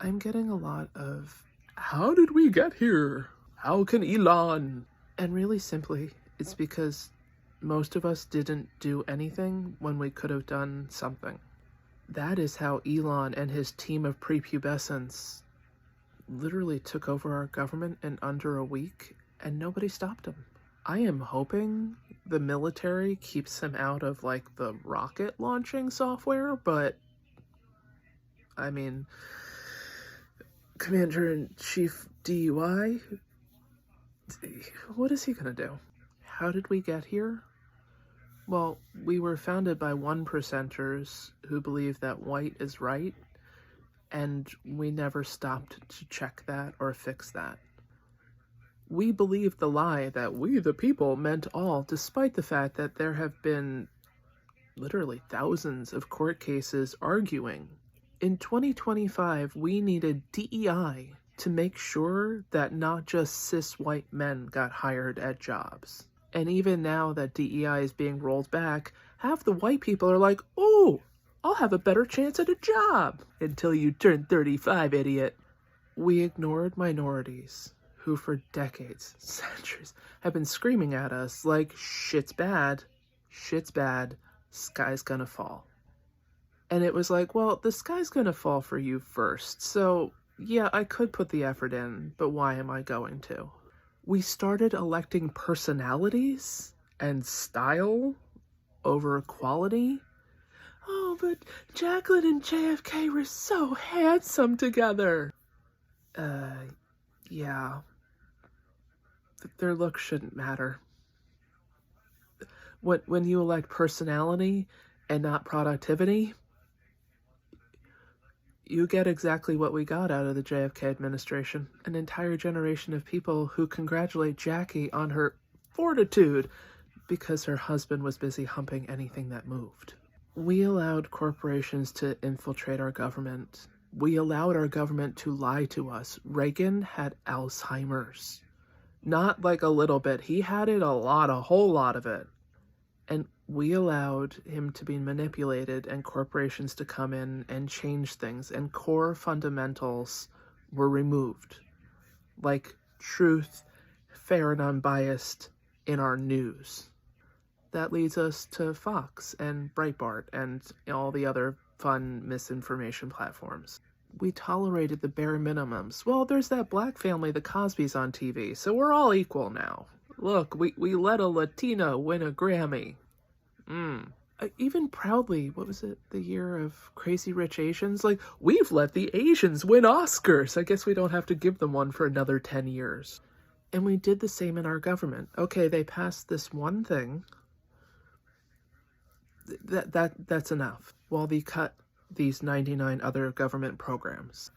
I'm getting a lot of, how did we get here? How can Elon? And really simply, it's because most of us didn't do anything when we could have done something. That is how Elon and his team of prepubescents literally took over our government in under a week, and nobody stopped him. I am hoping the military keeps him out of, like, the rocket launching software, but, I mean, Commander-in-Chief DUI, what is he gonna do? How did we get here? Well, we were founded by 1%ers who believe that white is right, and we never stopped to check that or fix that. We believed the lie that we the people meant all, despite the fact that there have been literally thousands of court cases arguing. In 2025, we needed DEI to make sure that not just cis white men got hired at jobs. And even now that DEI is being rolled back, half the white people are like, oh, I'll have a better chance at a job until you turn 35, idiot. We ignored minorities who for decades, centuries, have been screaming at us like, shit's bad, sky's gonna fall. And it was like, well, the sky's gonna fall for you first, so yeah, I could put the effort in, but why am I going to? We started electing personalities and style over quality. Oh, but Jacqueline and JFK were so handsome together. Yeah. Their look shouldn't matter. When you elect personality and not productivity, you get exactly what we got out of the JFK administration. An entire generation of people who congratulate Jackie on her fortitude because her husband was busy humping anything that moved. We allowed corporations to infiltrate our government. We allowed our government to lie to us. Reagan had Alzheimer's. Not like a little bit. He had it a whole lot of it. And we allowed him to be manipulated and corporations to come in and change things, and core fundamentals were removed, like truth, fair and unbiased in our news. That leads us to Fox and Breitbart and all the other fun misinformation platforms. We tolerated the bare minimums. Well, there's that black family, the Cosbys, on TV, so we're all equal now. Look, we let a Latina win a Grammy. Even proudly, what was it, the year of Crazy Rich Asians? Like, we've let the Asians win Oscars. I guess we don't have to give them one for another 10 years. And we did the same in our government. Okay, they passed this one thing. That's enough. While they cut these 99 other government programs.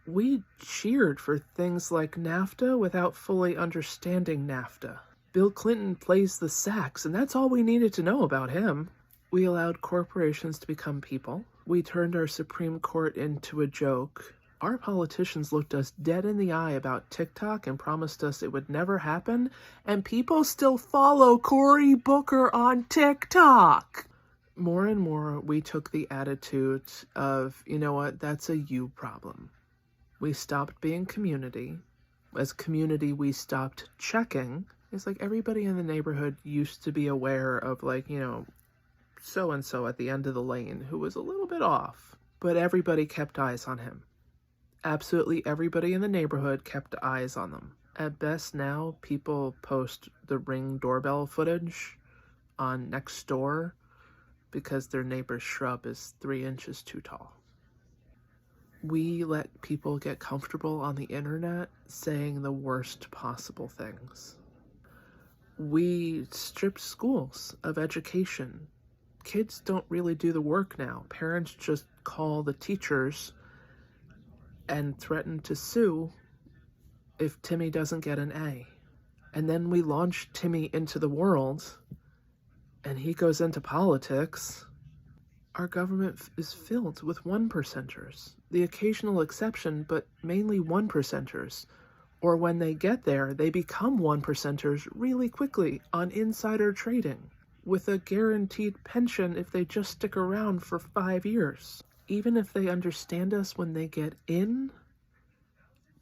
We cheered for things like NAFTA without fully understanding NAFTA. Bill Clinton plays the sax, and that's all we needed to know about him. We allowed corporations to become people. We turned our Supreme Court into a joke. Our politicians looked us dead in the eye about TikTok and promised us it would never happen, and people still follow Cory Booker on TikTok. More and more, we took the attitude of, you know what, that's a you problem. We stopped being community. As community, we stopped checking. It's like everybody in the neighborhood used to be aware of, like, you know, so-and-so at the end of the lane who was a little bit off. But everybody kept eyes on him. Absolutely everybody in the neighborhood kept eyes on them. At best now, people post the Ring doorbell footage on Nextdoor because their neighbor's shrub is 3 inches too tall. We let people get comfortable on the internet saying the worst possible things. We stripped schools of education. Kids don't really do the work now. Parents just call the teachers and threaten to sue if Timmy doesn't get an A. And then we launch Timmy into the world, and he goes into politics. Our government is filled with 1%ers. The occasional exception, but mainly 1%ers. Or when they get there, they become 1%ers really quickly on insider trading, with a guaranteed pension if they just stick around for 5 years. Even if they understand us when they get in,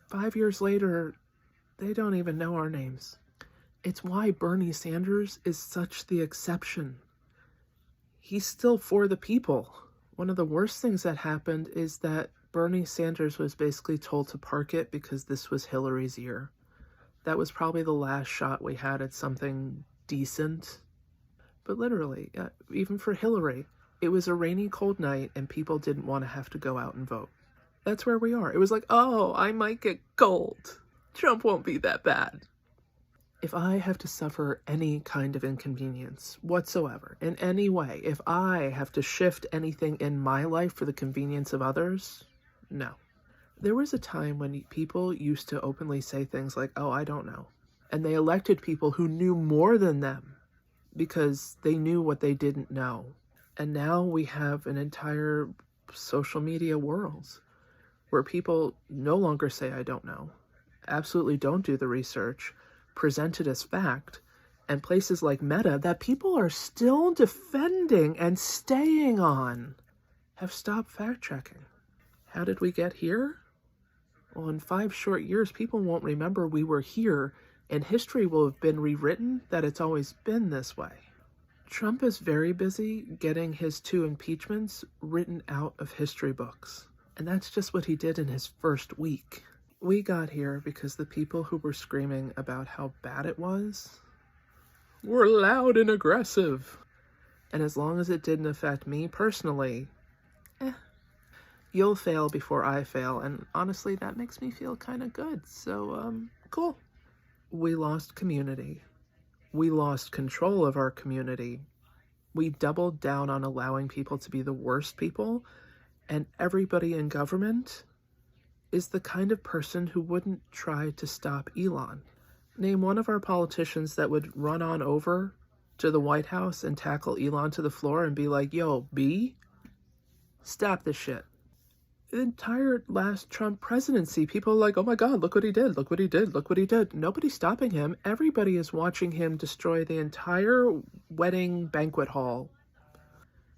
5 years later, they don't even know our names. It's why Bernie Sanders is such the exception. He's still for the people. One of the worst things that happened is that Bernie Sanders was basically told to park it because this was Hillary's year. That was probably the last shot we had at something decent. But literally, even for Hillary, it was a rainy, cold night and people didn't want to have to go out and vote. That's where we are. It was like, oh, I might get cold. Trump won't be that bad. If I have to suffer any kind of inconvenience whatsoever, in any way, if I have to shift anything in my life for the convenience of others, no. There was a time when people used to openly say things like, oh, I don't know. And they elected people who knew more than them because they knew what they didn't know. And now we have an entire social media world where people no longer say, I don't know, absolutely don't do the research, present it as fact, and places like Meta that people are still defending and staying on have stopped fact-checking. How did we get here? Well, in 5 short years, people won't remember we were here, and history will have been rewritten that it's always been this way. Trump is very busy getting his 2 impeachments written out of history books. And that's just what he did in his first week. We got here because the people who were screaming about how bad it was were loud and aggressive. And as long as it didn't affect me personally, you'll fail before I fail. And honestly, that makes me feel kind of good. So, cool. We lost community. We lost control of our community. We doubled down on allowing people to be the worst people. And everybody in government is the kind of person who wouldn't try to stop Elon. Name one of our politicians that would run on over to the White House and tackle Elon to the floor and be like, yo, B, stop this shit. The entire last Trump presidency, people are like, oh my God, look what he did, look what he did, look what he did. Nobody's stopping him. Everybody is watching him destroy the entire wedding banquet hall.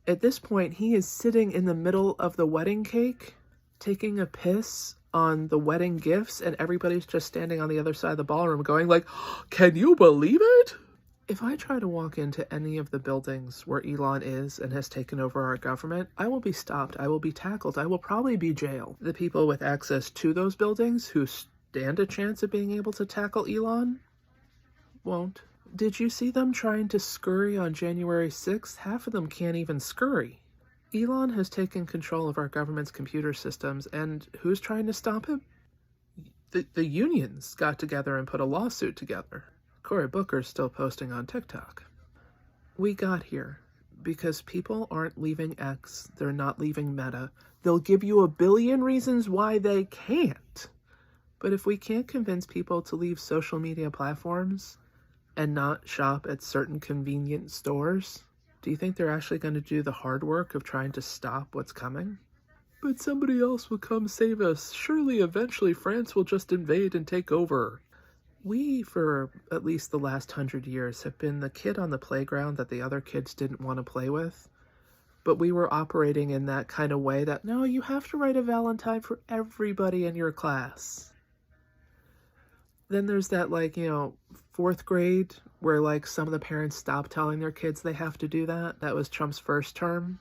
At this point, he is sitting in the middle of the wedding cake, taking a piss on the wedding gifts, and everybody's just standing on the other side of the ballroom going like, can you believe it? If I try to walk into any of the buildings where Elon is and has taken over our government, I will be stopped, I will be tackled, I will probably be jailed. The people with access to those buildings who stand a chance of being able to tackle Elon won't. Did you see them trying to scurry on January 6th? Half of them can't even scurry. Elon has taken control of our government's computer systems, and who's trying to stop him? The unions got together and put a lawsuit together. Cory Booker's still posting on TikTok. We got here because people aren't leaving X, they're not leaving Meta. They'll give you a billion reasons why they can't. But if we can't convince people to leave social media platforms and not shop at certain convenient stores, do you think they're actually going to do the hard work of trying to stop what's coming? But somebody else will come save us. Surely eventually France will just invade and take over. We, for at least the last 100 years, have been the kid on the playground that the other kids didn't want to play with. But we were operating in that kind of way that, no, you have to write a Valentine for everybody in your class. Then there's that, like, 4th grade where, like, some of the parents stopped telling their kids they have to do that. That was Trump's first term.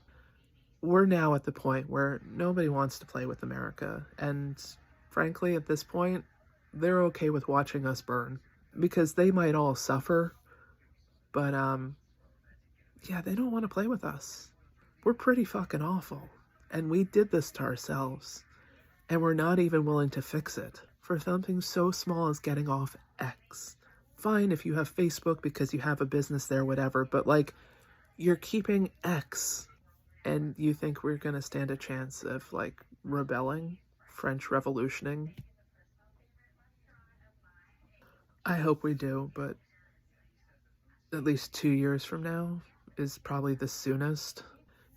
We're now at the point where nobody wants to play with America. And frankly, at this point, they're okay with watching us burn. Because they might all suffer. But, they don't want to play with us. We're pretty fucking awful. And we did this to ourselves. And we're not even willing to fix it. For something so small as getting off X. Fine if you have Facebook because you have a business there, whatever, but like, you're keeping X and you think we're gonna stand a chance of like rebelling, French revolutioning? I hope we do, but at least 2 years from now is probably the soonest.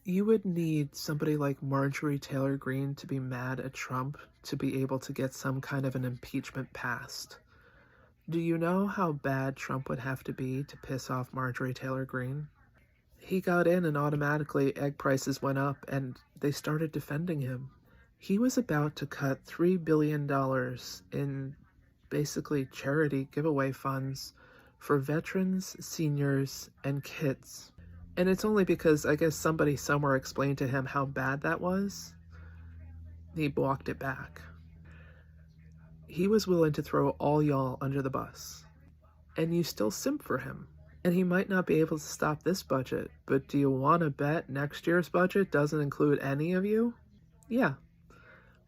You would need somebody like Marjorie Taylor Greene to be mad at Trump to be able to get some kind of an impeachment passed. Do you know how bad Trump would have to be to piss off Marjorie Taylor Greene? He got in and automatically egg prices went up and they started defending him. He was about to cut $3 billion in basically charity giveaway funds for veterans, seniors, and kids. And it's only because I guess somebody somewhere explained to him how bad that was. He walked it back. He was willing to throw all y'all under the bus. And you still simp for him. And he might not be able to stop this budget, but do you want to bet next year's budget doesn't include any of you? Yeah.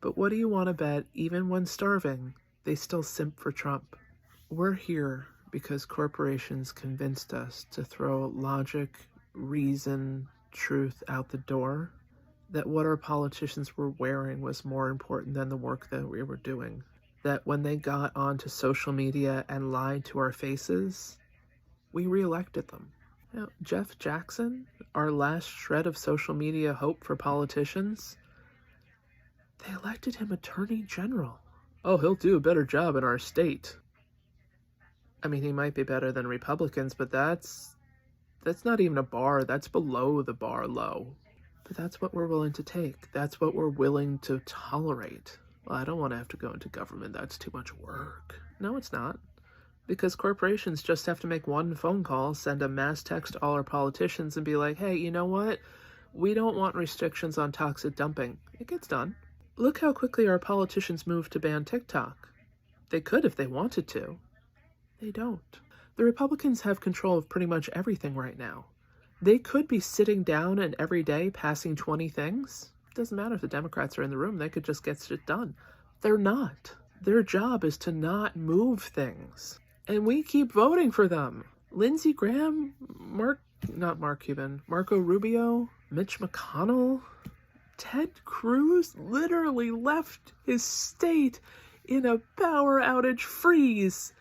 But what do you want to bet, even when starving, they still simp for Trump? We're here because corporations convinced us to throw logic, reason, truth out the door, that what our politicians were wearing was more important than the work that we were doing. That when they got onto social media and lied to our faces, we reelected them. Now, Jeff Jackson, our last shred of social media hope for politicians, they elected him Attorney General. Oh, he'll do a better job in our state. I mean, he might be better than Republicans, but that's not even a bar. That's below the bar low. But that's what we're willing to take. That's what we're willing to tolerate. Well, I don't want to have to go into government. That's too much work. No, it's not. Because corporations just have to make one phone call, send a mass text to all our politicians and be like, hey, you know what? We don't want restrictions on toxic dumping. It gets done. Look how quickly our politicians moved to ban TikTok. They could if they wanted to. They don't. The Republicans have control of pretty much everything right now. They could be sitting down and every day passing 20 things. It doesn't matter if the Democrats are in the room. They could just get shit done. They're not. Their job is to not move things. And we keep voting for them. Lindsey Graham, Marco Rubio, Mitch McConnell, Ted Cruz literally left his state in a power outage freeze,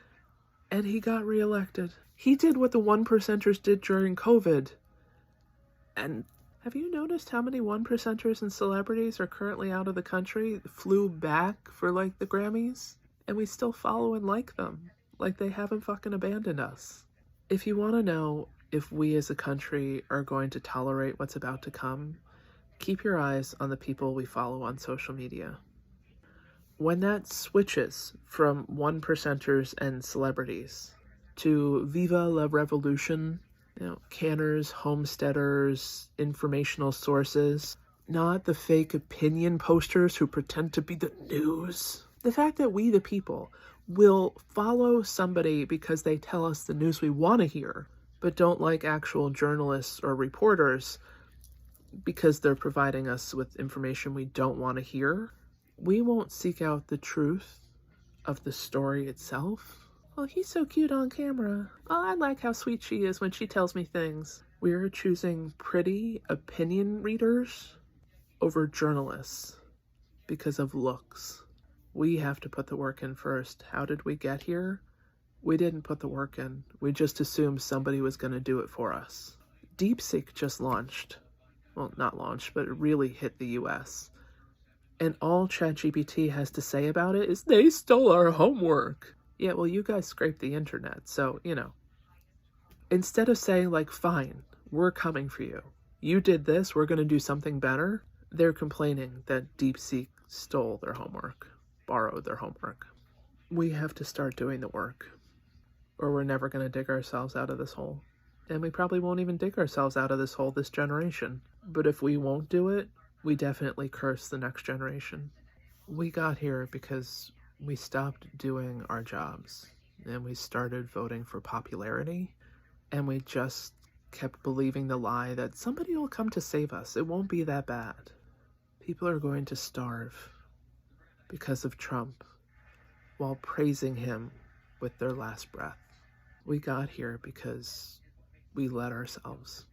and he got reelected. He did what the one percenters did during COVID. And have you noticed how many one percenters and celebrities are currently out of the country, flew back for like the Grammys, and we still follow and like them? Like they haven't fucking abandoned us. If you want to know if we as a country are going to tolerate what's about to come, keep your eyes on the people we follow on social media. When that switches from one percenters and celebrities to Viva la Revolution, canners, homesteaders, informational sources, not the fake opinion posters who pretend to be the news. The fact that we, the people, will follow somebody because they tell us the news we want to hear, but don't like actual journalists or reporters because they're providing us with information we don't want to hear. We won't seek out the truth of the story itself. Oh, he's so cute on camera. Oh, I like how sweet she is when she tells me things. We're choosing pretty opinion readers over journalists because of looks. We have to put the work in first. How did we get here? We didn't put the work in. We just assumed somebody was going to do it for us. DeepSeek just launched. Well, not launched, but it really hit the US. And all ChatGPT has to say about it is, they stole our homework. Yeah, well, you guys scraped the internet, so, Instead of saying, like, fine, we're coming for you. You did this, we're going to do something better. They're complaining that DeepSeek stole their homework, borrowed their homework. We have to start doing the work, or we're never going to dig ourselves out of this hole. And we probably won't even dig ourselves out of this hole this generation. But if we won't do it, we definitely curse the next generation. We got here because we stopped doing our jobs, and we started voting for popularity, and we just kept believing the lie that somebody will come to save us. It won't be that bad. People are going to starve because of Trump while praising him with their last breath. We got here because we let ourselves.